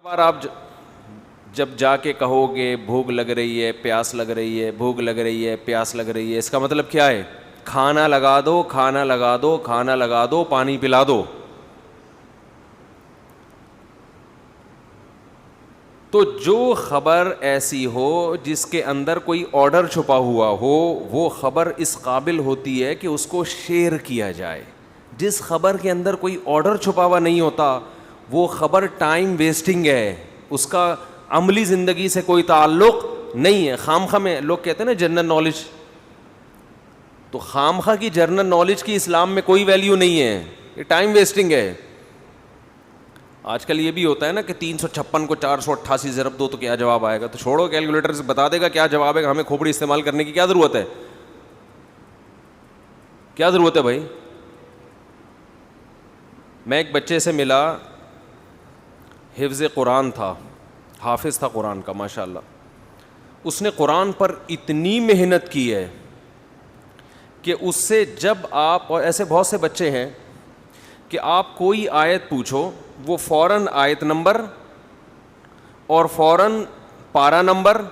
بار آپ جب جا کے کہو گے بھوک لگ رہی ہے پیاس لگ رہی ہے بھوک لگ رہی ہے پیاس لگ رہی ہے، اس کا مطلب کیا ہے؟ کھانا لگا دو کھانا لگا دو کھانا لگا دو پانی پلا دو. تو جو خبر ایسی ہو جس کے اندر کوئی آرڈر چھپا ہوا ہو وہ خبر اس قابل ہوتی ہے کہ اس کو شیئر کیا جائے. جس خبر کے اندر کوئی آرڈر چھپا ہوا نہیں ہوتا وہ خبر ٹائم ویسٹنگ ہے، اس کا عملی زندگی سے کوئی تعلق نہیں ہے. خامخواہ میں لوگ کہتے ہیں نا جنرل نالج، تو خامخواہ کی جنرل نالج کی اسلام میں کوئی ویلیو نہیں ہے، یہ ٹائم ویسٹنگ ہے. آج کل یہ بھی ہوتا ہے نا کہ 356 کو 488 ضرب دو تو کیا جواب آئے گا، تو چھوڑو کیلکولیٹر سے بتا دے گا کیا جواب ہے. ہمیں کھوپڑی استعمال کرنے کی کیا ضرورت ہے؟ کیا ضرورت ہے بھائی؟ میں ایک بچے سے ملا، حفظ قرآن تھا، حافظ تھا قرآن کا ماشاء اللہ. اس نے قرآن پر اتنی محنت کی ہے کہ اس سے جب آپ، اور ایسے بہت سے بچے ہیں کہ آپ کوئی آیت پوچھو وہ فوراً آیت نمبر اور فوراً پارا نمبر،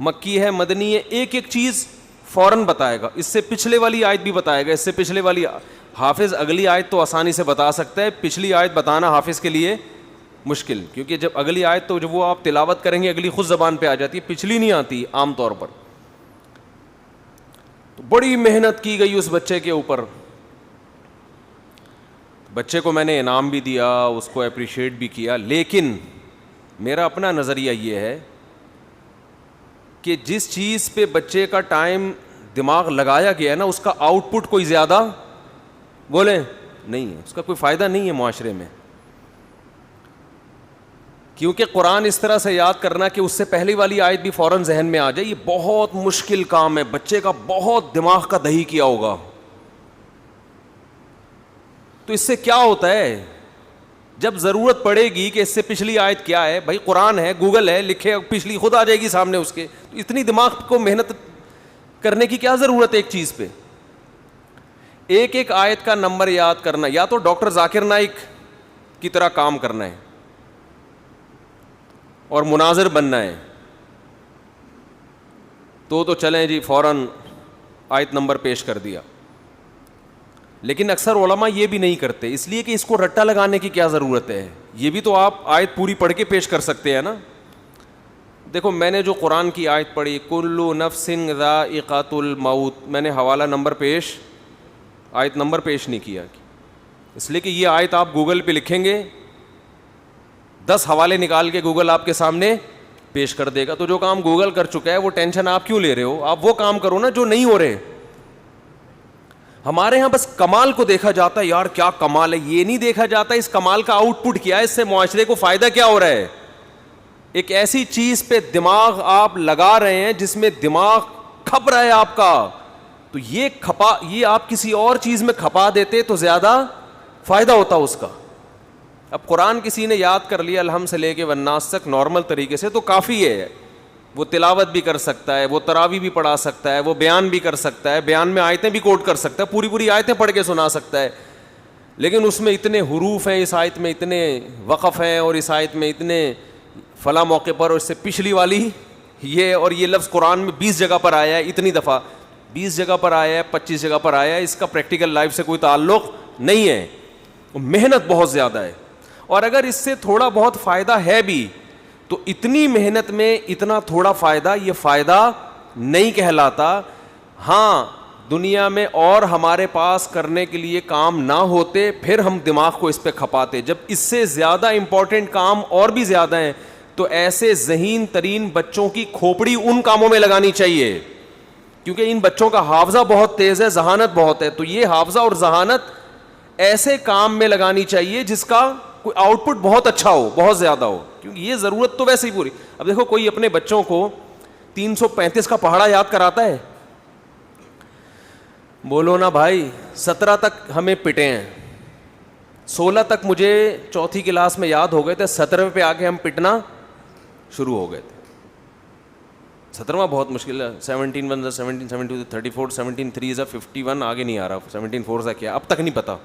مکی ہے مدنی ہے، ایک ایک چیز فوراً بتائے گا. اس سے پچھلے والی آیت بھی بتائے گا، اس سے پچھلے والی. حافظ اگلی آیت تو آسانی سے بتا سکتا ہے، پچھلی آیت بتانا حافظ کے لیے مشکل، کیونکہ جب اگلی آیت تو جب وہ آپ تلاوت کریں گے اگلی خود زبان پہ آ جاتی ہے، پچھلی نہیں آتی عام طور پر. تو بڑی محنت کی گئی اس بچے کے اوپر. بچے کو میں نے انعام بھی دیا، اس کو اپریشیٹ بھی کیا، لیکن میرا اپنا نظریہ یہ ہے کہ جس چیز پہ بچے کا ٹائم دماغ لگایا گیا ہے نا اس کا آؤٹ پٹ کوئی زیادہ بولیں نہیں ہے، اس کا کوئی فائدہ نہیں ہے معاشرے میں. کیونکہ قرآن اس طرح سے یاد کرنا کہ اس سے پہلی والی آیت بھی فوراً ذہن میں آ جائے، یہ بہت مشکل کام ہے. بچے کا بہت دماغ کا دہی کیا ہوگا. تو اس سے کیا ہوتا ہے، جب ضرورت پڑے گی کہ اس سے پچھلی آیت کیا ہے، بھائی قرآن ہے، گوگل ہے، لکھے پچھلی خود آ جائے گی سامنے اس کے. تو اتنی دماغ کو محنت کرنے کی کیا ضرورت ہے ایک چیز پہ؟ ایک ایک آیت کا نمبر یاد کرنا، یا تو ڈاکٹر ذاکر نائک کی طرح کام کرنا ہے اور مناظر بننا ہے تو چلیں جی فوراً آیت نمبر پیش کر دیا. لیکن اکثر علماء یہ بھی نہیں کرتے، اس لیے کہ اس کو رٹا لگانے کی کیا ضرورت ہے، یہ بھی تو آپ آیت پوری پڑھ کے پیش کر سکتے ہیں نا. دیکھو میں نے جو قرآن کی آیت پڑھی کل نفس ذائقۃ الموت، میں نے حوالہ نمبر پیش، آیت نمبر پیش نہیں کیا، اس لیے کہ یہ آیت آپ گوگل پہ لکھیں گے 10 حوالے نکال کے گوگل آپ کے سامنے پیش کر دے گا. تو جو کام گوگل کر چکا ہے وہ ٹینشن آپ کیوں لے رہے ہو؟ آپ وہ کام کرو نا جو نہیں ہو رہے. ہمارے ہاں بس کمال کو دیکھا جاتا ہے، یار کیا کمال ہے، یہ نہیں دیکھا جاتا اس کمال کا آؤٹ پٹ کیا ہے، اس سے معاشرے کو فائدہ کیا ہو رہا ہے. ایک ایسی چیز پہ دماغ آپ لگا رہے ہیں جس میں دماغ کھپ رہا ہے آپ کا، تو یہ آپ کسی اور چیز میں کھپا دیتے تو زیادہ فائدہ ہوتا اس کا. اب قرآن کسی نے یاد کر لیا الحمد سے لے کے والناس تک نارمل طریقے سے تو کافی ہے، وہ تلاوت بھی کر سکتا ہے، وہ تراویح بھی پڑھا سکتا ہے، وہ بیان بھی کر سکتا ہے، بیان میں آیتیں بھی کوٹ کر سکتا ہے، پوری آیتیں پڑھ کے سنا سکتا ہے. لیکن اس میں اتنے حروف ہیں، اس آیت میں اتنے وقف ہیں، اور اس آیت میں اتنے فلاں موقع پر، اور اس سے پچھلی والی یہ، اور یہ لفظ قرآن میں 20 جگہ پر آیا ہے، اتنی دفعہ 20 جگہ پر آیا ہے، 25 جگہ پر آیا ہے، اس کا پریکٹیکل لائف سے کوئی تعلق نہیں ہے. محنت بہت زیادہ ہے، اور اگر اس سے تھوڑا بہت فائدہ ہے بھی تو اتنی محنت میں اتنا تھوڑا فائدہ یہ فائدہ نہیں کہلاتا. ہاں دنیا میں اور ہمارے پاس کرنے کے لیے کام نہ ہوتے پھر ہم دماغ کو اس پہ کھپاتے. جب اس سے زیادہ امپورٹنٹ کام اور بھی زیادہ ہیں تو ایسے ذہین ترین بچوں کی کھوپڑی ان کاموں میں لگانی چاہیے، کیونکہ ان بچوں کا حافظہ بہت تیز ہے، ذہانت بہت ہے. تو یہ حافظہ اور ذہانت ایسے کام میں لگانی چاہیے جس کا کوئی آؤٹ پٹ بہت اچھا ہو، بہت زیادہ ہو، کیونکہ یہ ضرورت تو ویسے ہی پوری. اب دیکھو کوئی اپنے بچوں کو 335 کا پہاڑا یاد کراتا ہے، بولو نا بھائی 17 تک ہمیں پٹے ہیں، 16 تک مجھے چوتھی کلاس میں یاد ہو گئے تھے، 17ویں پہ آ کے ہم پٹنا شروع ہو گئے تھے. 17واں بہت مشکل ہے. 17 1 17 17 34 17 3 51 آگے نہیں آ رہا، 17 4 کیا اب تک نہیں پتا.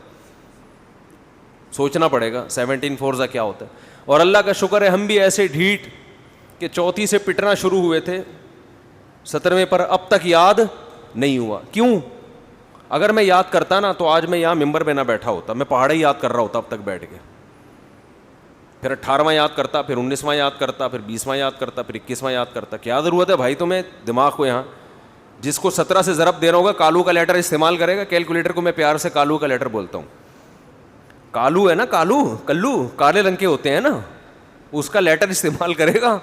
سوچنا پڑے گا 17 فورزا کیا ہوتا ہے. اور اللہ کا شکر ہے ہم بھی ایسے ڈھیٹ کہ 34 سے پٹنا شروع ہوئے تھے 17ویں پر اب تک یاد نہیں ہوا. کیوں؟ اگر میں یاد کرتا نا تو آج میں یہاں ممبر پہ نہ بیٹھا ہوتا, میں پہاڑے یاد کر رہا ہوتا اب تک بیٹھ کے. پھر 18واں یاد کرتا, پھر 19واں یاد کرتا, پھر 20واں یاد کرتا, پھر 21واں یاد کرتا. کیا ضرورت ہے بھائی تمہیں دماغ کو یہاں. جس کو 17 سے ضرب دینا ہوگا کالو کا لیٹر استعمال کرے گا. کیلکولیٹر کو میں پیار سے کالو کا لیٹر بولتا ہوں. کالو ہے نا, کلو کالے رنگ کے ہوتے ہیں نا, اس کا لیٹر استعمال کرے گا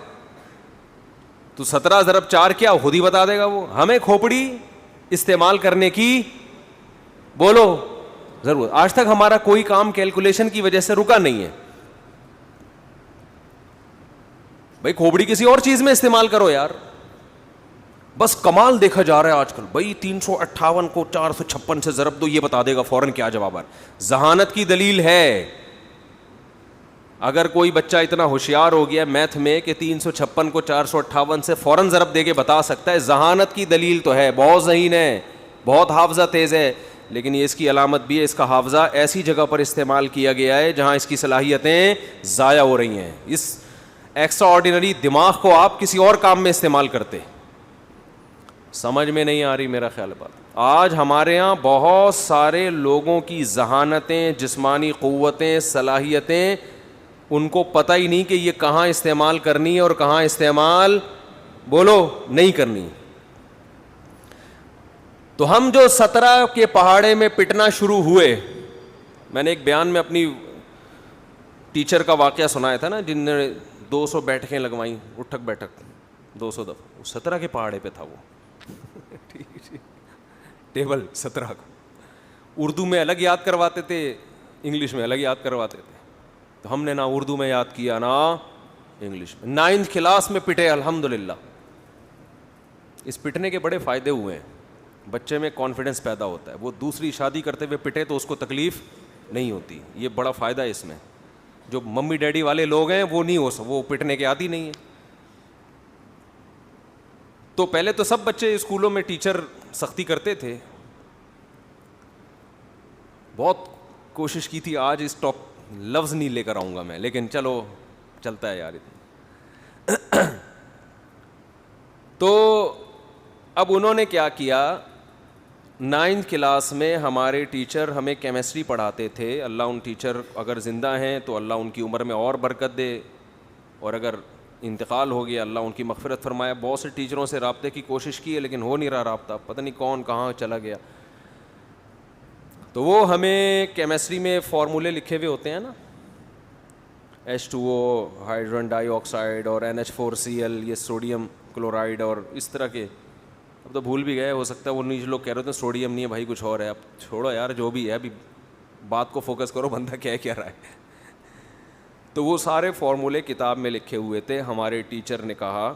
تو 17 ضرب 4 کیا خود ہی بتا دے گا وہ. ہمیں کھوپڑی استعمال کرنے کی بولو ضرورت. آج تک ہمارا کوئی کام کیلکولیشن کی وجہ سے رکا نہیں ہے. بھائی کھوپڑی کسی اور چیز میں استعمال کرو یار. بس کمال دیکھا جا رہا ہے آج کل. بھائی 358 کو 456 سے ضرب دو, یہ بتا دے گا فوراً کیا جواب ہے. ذہانت کی دلیل ہے. اگر کوئی بچہ اتنا ہوشیار ہو گیا میتھ میں کہ 356 کو 458 سے فوراً ضرب دے کے بتا سکتا ہے, ذہانت کی دلیل تو ہے. بہت ذہین ہے, بہت حافظہ تیز ہے, لیکن یہ اس کی علامت بھی ہے, اس کا حافظہ ایسی جگہ پر استعمال کیا گیا ہے جہاں اس کی صلاحیتیں ضائع ہو رہی ہیں. اس ایکسٹرا آرڈینری دماغ کو آپ کسی اور کام میں استعمال کرتے. سمجھ میں نہیں آ رہی میرا خیال بات. آج ہمارے یہاں بہت سارے لوگوں کی ذہانتیں, جسمانی قوتیں, صلاحیتیں, ان کو پتہ ہی نہیں کہ یہ کہاں استعمال کرنی ہے اور کہاں استعمال بولو نہیں کرنی. تو ہم جو 17 کے پہاڑے میں پٹنا شروع ہوئے, میں نے ایک بیان میں اپنی ٹیچر کا واقعہ سنایا تھا نا, جن نے 200 بیٹھکیں لگوائیں, اٹھک بیٹھک 200 دفعہ. 17 کے پہاڑے پہ تھا وہ ٹیبل 17 کا. اردو میں الگ یاد کرواتے تھے, انگلش میں الگ یاد کرواتے تھے. تو ہم نے نہ اردو میں یاد کیا نہ انگلش میں. 9th کلاس میں پٹے الحمدللہ. اس پٹنے کے بڑے فائدے ہوئے ہیں. بچے میں کانفیڈنس پیدا ہوتا ہے. وہ دوسری شادی کرتے ہوئے پٹے تو اس کو تکلیف نہیں ہوتی. یہ بڑا فائدہ ہے اس میں. جو ممی ڈیڈی والے لوگ ہیں وہ نہیں وہ پٹنے کے عادی نہیں ہیں. تو پہلے تو سب بچے اسکولوں میں ٹیچر سختی کرتے تھے. بہت کوشش کی تھی, آج اس ٹاپ لفظ نہیں لے کر آؤں گا میں, لیکن چلو چلتا ہے یار. تو اب انہوں نے کیا کیا, 9th کلاس میں ہمارے ٹیچر ہمیں کیمسٹری پڑھاتے تھے. اللہ ان ٹیچر اگر زندہ ہیں تو اللہ ان کی عمر میں اور برکت دے, اور اگر انتقال ہو گیا اللہ ان کی مغفرت فرمایا. بہت سے ٹیچروں سے رابطے کی کوشش کی ہے لیکن ہو نہیں رہا رابطہ, پتہ نہیں کون کہاں چلا گیا. تو وہ ہمیں کیمسٹری میں فارمولے لکھے ہوئے ہوتے ہیں نا, H2O ہائیڈروجن ڈائی آکسائڈ اور NH4Cl, یہ سوڈیم کلورائڈ اور اس طرح کے. اب تو بھول بھی گئے, ہو سکتا ہے وہ نیچے لوگ کہہ رہے تھے سوڈیم نہیں ہے بھائی کچھ اور ہے. اب چھوڑو یار جو بھی ہے, ابھی بات کو فوکس کرو, بندہ کیا کہہ رہا ہے. تو وہ سارے فارمولے کتاب میں لکھے ہوئے تھے. ہمارے ٹیچر نے کہا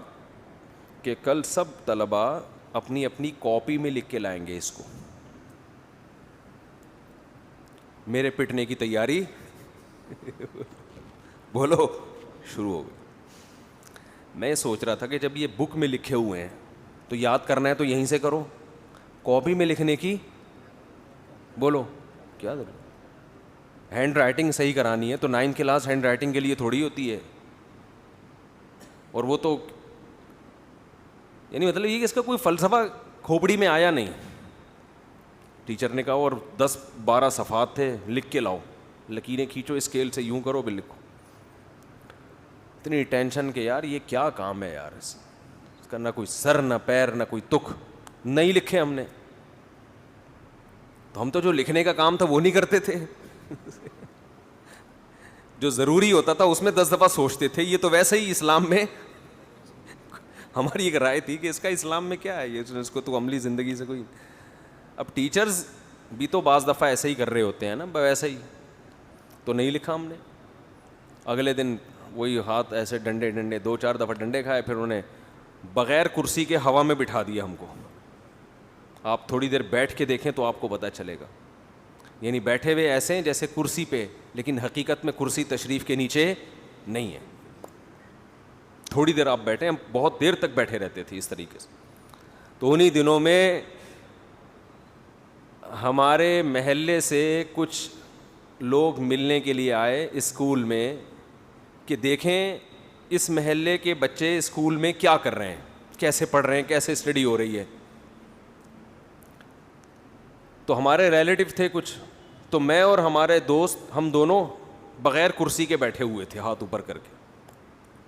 کہ کل سب طلباء اپنی اپنی کاپی میں لکھ کے لائیں گے اس کو. میرے پٹنے کی تیاری بولو شروع ہو گئی. میں سوچ رہا تھا کہ جب یہ بک میں لکھے ہوئے ہیں تو یاد کرنا ہے تو یہیں سے کرو, کاپی میں لکھنے کی بولو کیا ضرورت. ہینڈ رائٹنگ صحیح کرانی ہے تو 9th کلاس ہینڈ رائٹنگ کے لیے تھوڑی ہوتی ہے. اور وہ تو یعنی مطلب یہ کہ اس کا کوئی فلسفہ کھوپڑی میں آیا نہیں. ٹیچر نے کہا اور 10-12 صفحات تھے, لکھ کے لاؤ, لکیریں کھینچو اسکیل سے, یوں کرو پھر لکھو. اتنی ٹینشن کہ یار یہ کیا کام ہے یار, اس کا نہ کوئی سر نہ پیر نہ کوئی تک. نہیں لکھے ہم نے تو ہم تو جو لکھنے کا کام تھا وہ نہیں کرتے تھے. جو ضروری ہوتا تھا اس میں 10 دفعہ سوچتے تھے. یہ تو ویسے ہی اسلام میں ہماری ایک رائے تھی کہ اس کا اسلام میں کیا ہے, یہ اس کو تو عملی زندگی سے کوئی. اب ٹیچرز بھی تو بعض دفعہ ایسے ہی کر رہے ہوتے ہیں نا, ویسے ہی تو نہیں لکھا ہم نے. اگلے دن وہی ہاتھ ایسے ڈنڈے 2-4 دفعہ ڈنڈے کھائے, پھر انہیں بغیر کرسی کے ہوا میں بٹھا دیا ہم کو. آپ تھوڑی دیر بیٹھ کے دیکھیں تو آپ کو پتہ چلے گا. یعنی بیٹھے ہوئے ایسے ہیں جیسے کرسی پہ, لیکن حقیقت میں کرسی تشریف کے نیچے نہیں ہے. تھوڑی دیر آپ بیٹھے, ہم بہت دیر تک بیٹھے رہتے تھے اس طریقے سے. تو انہی دنوں میں ہمارے محلے سے کچھ لوگ ملنے کے لیے آئے اسکول میں کہ دیکھیں اس محلے کے بچے اسکول میں کیا کر رہے ہیں, کیسے پڑھ رہے ہیں, کیسے اسٹڈی ہو رہی ہے. تو ہمارے ریلیٹیو تھے کچھ, تو میں اور ہمارے دوست ہم دونوں بغیر کرسی کے بیٹھے ہوئے تھے, ہاتھ اوپر کر کے.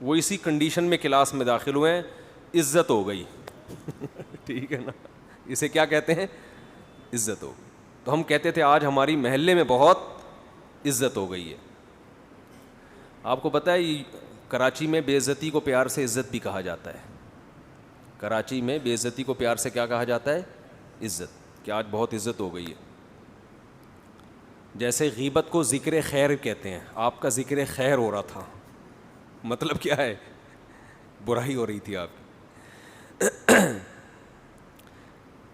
وہ اسی کنڈیشن میں کلاس میں داخل ہوئے ہیں, عزت ہو گئی. ٹھیک ہے نا, اسے کیا کہتے ہیں, عزت ہو گئی. تو ہم کہتے تھے آج ہماری محلے میں بہت عزت ہو گئی ہے. آپ کو پتہ ہے کراچی میں بے عزتی کو پیار سے عزت بھی کہا جاتا ہے. کراچی میں بے عزتی کو پیار سے کیا کہا جاتا ہے, عزت, کہ آج بہت عزت ہو گئی ہے. جیسے غیبت کو ذکر خیر کہتے ہیں, آپ کا ذکر خیر ہو رہا تھا, مطلب کیا ہے, برائی ہو رہی تھی آپ کی.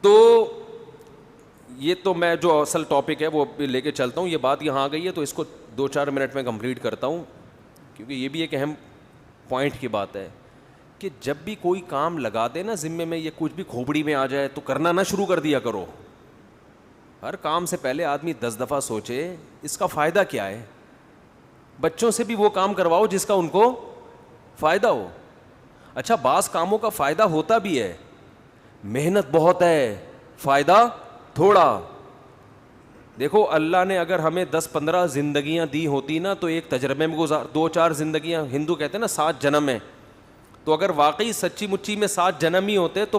تو یہ تو میں جو اصل ٹاپک ہے وہ لے کے چلتا ہوں. یہ بات یہاں آ گئی ہے تو اس کو 2-4 منٹ میں کمپلیٹ کرتا ہوں, کیونکہ یہ بھی ایک اہم پوائنٹ کی بات ہے کہ جب بھی کوئی کام لگا دے نا ذمے میں, یہ کچھ بھی کھوپڑی میں آ جائے تو کرنا نہ شروع کر دیا کرو. ہر کام سے پہلے آدمی 10 دفعہ سوچے اس کا فائدہ کیا ہے. بچوں سے بھی وہ کام کرواؤ جس کا ان کو فائدہ ہو. اچھا, بعض کاموں کا فائدہ ہوتا بھی ہے, محنت بہت ہے, فائدہ تھوڑا. دیکھو اللہ نے اگر ہمیں 10-15 زندگیاں دی ہوتی نا تو ایک تجربے میں 2-4 زندگیاں, ہندو کہتے ہیں نا 7 جنم ہیں, تو اگر واقعی سچی مچی میں 7 جنم ہی ہوتے تو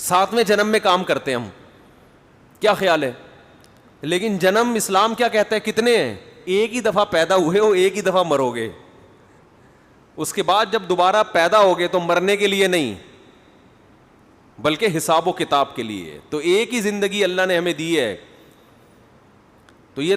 7ویں جنم میں کام کرتے ہم. کیا خیال ہے؟ لیکن جنم اسلام کیا کہتا ہے, کتنے ہیں, ایک ہی دفعہ پیدا ہوئے ہو, ایک ہی دفعہ مرو گے. اس کے بعد جب دوبارہ پیدا ہوگے تو مرنے کے لیے نہیں بلکہ حساب و کتاب کے لیے. تو ایک ہی زندگی اللہ نے ہمیں دی ہے, تو یہ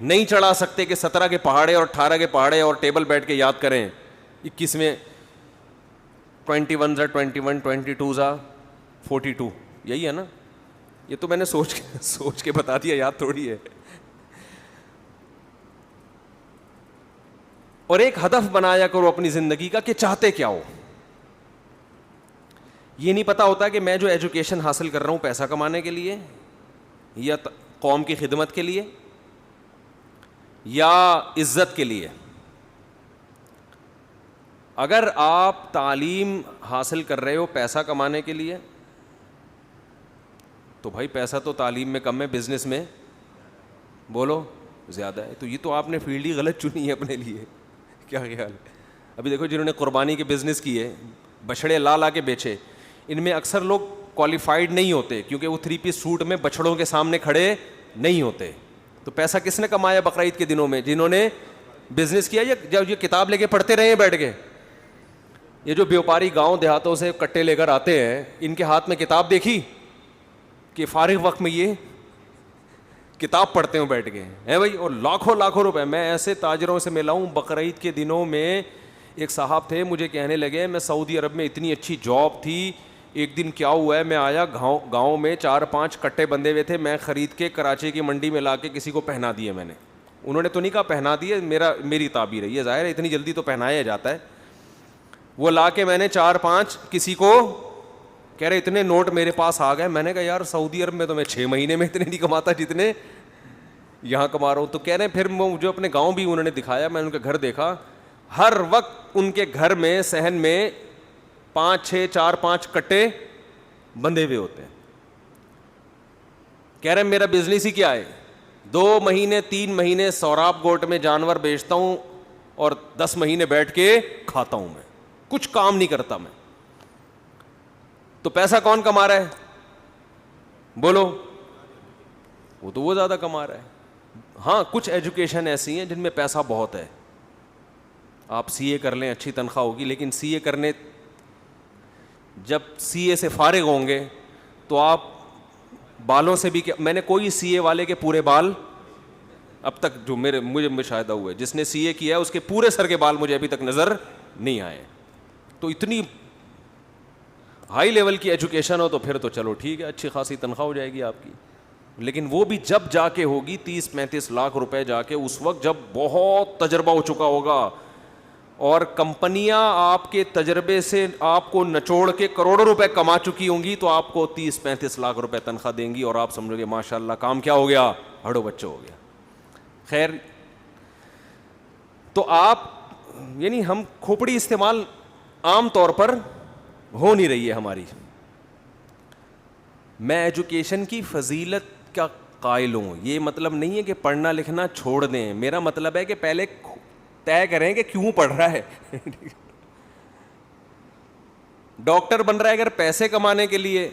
نہیں چڑھا سکتے کہ 17 کے پہاڑے اور 18 کے پہاڑے اور ٹیبل بیٹھ کے یاد کریں. 21 میں 21 21 22 42, یہی ہے نا. یہ تو میں نے سوچ کے بتا دیا, یاد تھوڑی ہے. اور ایک ہدف بنایا کرو اپنی زندگی کا کہ چاہتے کیا ہو. یہ نہیں پتا ہوتا کہ میں جو ایجوکیشن حاصل کر رہا ہوں پیسہ کمانے کے لیے, یا قوم کی خدمت کے لیے, یا عزت کے لیے. اگر آپ تعلیم حاصل کر رہے ہو پیسہ کمانے کے لیے تو بھائی پیسہ تو تعلیم میں کم ہے, بزنس میں بولو زیادہ ہے. تو یہ تو آپ نے فیلڈ ہی غلط چنی ہے اپنے لیے. کیا خیال ہے؟ ابھی دیکھو جنہوں نے قربانی کے بزنس کیے, بچھڑے لا کے بیچے, ان میں اکثر لوگ کوالیفائڈ نہیں ہوتے کیونکہ وہ 3 پیس سوٹ میں بچھڑوں کے سامنے کھڑے نہیں ہوتے. تو پیسہ کس نے کمایا بقرعید کے دنوں میں؟ جنہوں نے بزنس کیا, یا جب یہ کتاب لے کے پڑھتے رہے ہیں بیٹھ کے. یہ جو بیوپاری گاؤں دیہاتوں سے کٹے لے کر آتے ہیں, ان کے ہاتھ میں کتاب دیکھی کہ فارغ وقت میں یہ کتاب پڑھتے ہوں بیٹھ کے ہیں بھائی, اور لاکھوں روپے. میں ایسے تاجروں سے ملا ہوں بقرعید کے دنوں میں. ایک صاحب تھے مجھے کہنے لگے میں سعودی عرب میں اتنی اچھی جاب تھی, ایک دن کیا ہوا ہے, میں آیا گاؤں میں 4-5 کٹے بندھے ہوئے تھے, میں خرید کے کراچی کی منڈی میں لا کے کسی کو پہنا دیے میں نے. انہوں نے تو نہیں کہا پہنا دیے, میری تعبیر ہے, یہ ظاہر ہے اتنی جلدی تو پہنایا جاتا ہے. وہ لا کے میں نے 4-5 کسی کو, کہہ رہے اتنے نوٹ میرے پاس آ گئے. میں نے کہا یار سعودی عرب میں تو میں 6 مہینے میں اتنے نہیں کماتا جتنے یہاں کما رہا ہوں. تو کہہ رہے ہیں پھر مجھے اپنے گاؤں بھی انہوں نے دکھایا, میں ان کا گھر دیکھا, ہر وقت ان کے گھر میں صحن میں 4-5 کٹے بندھے ہوئے ہوتے ہیں. کہہ رہے ہیں میرا بزنس ہی کیا ہے, 2 مہینے 3 مہینے سوراب گوٹ میں جانور بیچتا ہوں اور 10 مہینے بیٹھ کے کھاتا ہوں, میں کچھ کام نہیں کرتا میں. تو پیسہ کون کما رہا ہے بولو؟ وہ تو وہ زیادہ کما رہا ہے. ہاں کچھ ایجوکیشن ایسی ہیں جن میں پیسہ بہت ہے, آپ سی اے کر لیں اچھی تنخواہ ہوگی, لیکن سی اے کرنے جب سی اے سے فارغ ہوں گے تو آپ بالوں سے بھی میں نے کوئی سی اے والے کے پورے بال اب تک جو مجھے مشاہدہ ہوا ہے, جس نے سی اے کیا ہے اس کے پورے سر کے بال مجھے ابھی تک نظر نہیں آئے. تو اتنی ہائی لیول کی ایجوکیشن ہو تو پھر تو چلو ٹھیک ہے, اچھی خاصی تنخواہ ہو جائے گی آپ کی. لیکن وہ بھی جب جا کے ہوگی 30-35 لاکھ روپے جا کے, اس وقت جب بہت تجربہ ہو چکا ہوگا, اور کمپنیاں آپ کے تجربے سے آپ کو نچوڑ کے کروڑوں روپے کما چکی ہوں گی تو آپ کو 30-35 لاکھ روپے تنخواہ دیں گی اور آپ سمجھو گے ماشاء اللہ کام کیا ہو گیا, ہڑو بچوں ہو گیا. خیر, تو آپ یعنی ہم کھوپڑی استعمال عام طور پر ہو نہیں رہی ہے ہماری. میں ایجوکیشن کی فضیلت کا قائل ہوں. یہ مطلب نہیں ہے کہ پڑھنا لکھنا چھوڑ دیں, میرا مطلب ہے کہ پہلے طے کریں کہ کیوں پڑھ رہا ہے. ڈاکٹر بن رہا ہے اگر پیسے کمانے کے لیے,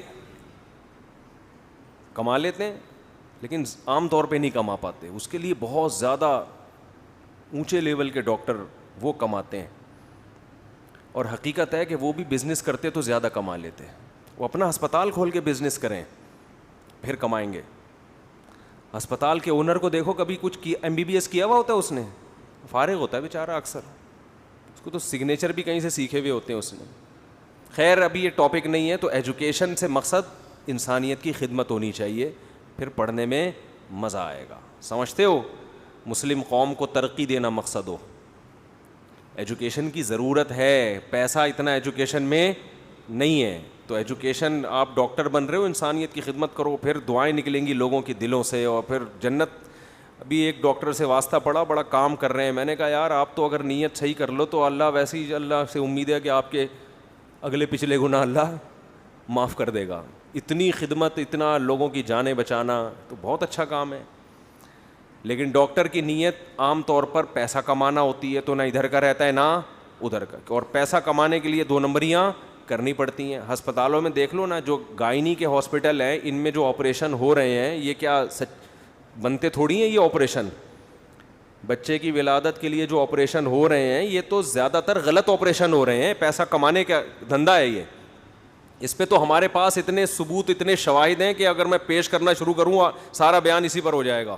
کما لیتے ہیں لیکن عام طور پہ نہیں کما پاتے. اس کے لیے بہت زیادہ اونچے لیول کے ڈاکٹر وہ کماتے ہیں, اور حقیقت ہے کہ وہ بھی بزنس کرتے تو زیادہ کما لیتے. وہ اپنا ہسپتال کھول کے بزنس کریں پھر کمائیں گے. ہسپتال کے اونر کو دیکھو, کبھی کچھ MBBS کیا ہوا ہوتا ہے اس نے, فارغ ہوتا ہے بیچارہ اکثر, اس کو تو سگنیچر بھی کہیں سے سیکھے ہوئے ہوتے ہیں اس نے. خیر ابھی یہ ٹاپک نہیں ہے. تو ایجوکیشن سے مقصد انسانیت کی خدمت ہونی چاہیے, پھر پڑھنے میں مزہ آئے گا. سمجھتے ہو, مسلم قوم کو ترقی دینا مقصد ہو. ایجوکیشن کی ضرورت ہے, پیسہ اتنا ایجوکیشن میں نہیں ہے. تو ایجوکیشن, آپ ڈاکٹر بن رہے ہو, انسانیت کی خدمت کرو, پھر دعائیں نکلیں گی لوگوں کے دلوں سے, اور پھر جنت. ابھی ایک ڈاکٹر سے واسطہ پڑا, بڑا کام کر رہے ہیں. میں نے کہا یار آپ تو اگر نیت صحیح کر لو تو اللہ ویسے ہی, اللہ سے امید ہے کہ آپ کے اگلے پچھلے گناہ اللہ معاف کر دے گا. اتنی خدمت, اتنا لوگوں کی جانیں بچانا تو بہت اچھا کام ہے. لیکن ڈاکٹر کی نیت عام طور پر پیسہ کمانا ہوتی ہے, تو نہ ادھر کا رہتا ہے نہ ادھر کا, اور پیسہ کمانے کے لیے 2 نمبریاں کرنی پڑتی ہیں. ہسپتالوں میں دیکھ لو نا, جو گائنی کے ہاسپٹل ہیں ان میں جو آپریشن ہو رہے ہیں, یہ کیا بنتے تھوڑی ہیں یہ آپریشن. بچے کی ولادت کے لیے جو آپریشن ہو رہے ہیں یہ تو زیادہ تر غلط آپریشن ہو رہے ہیں. پیسہ کمانے کا دھندا ہے یہ. اس پہ تو ہمارے پاس اتنے ثبوت, اتنے شواہد ہیں کہ اگر میں پیش کرنا شروع کروں سارا بیان اسی پر ہو جائے گا.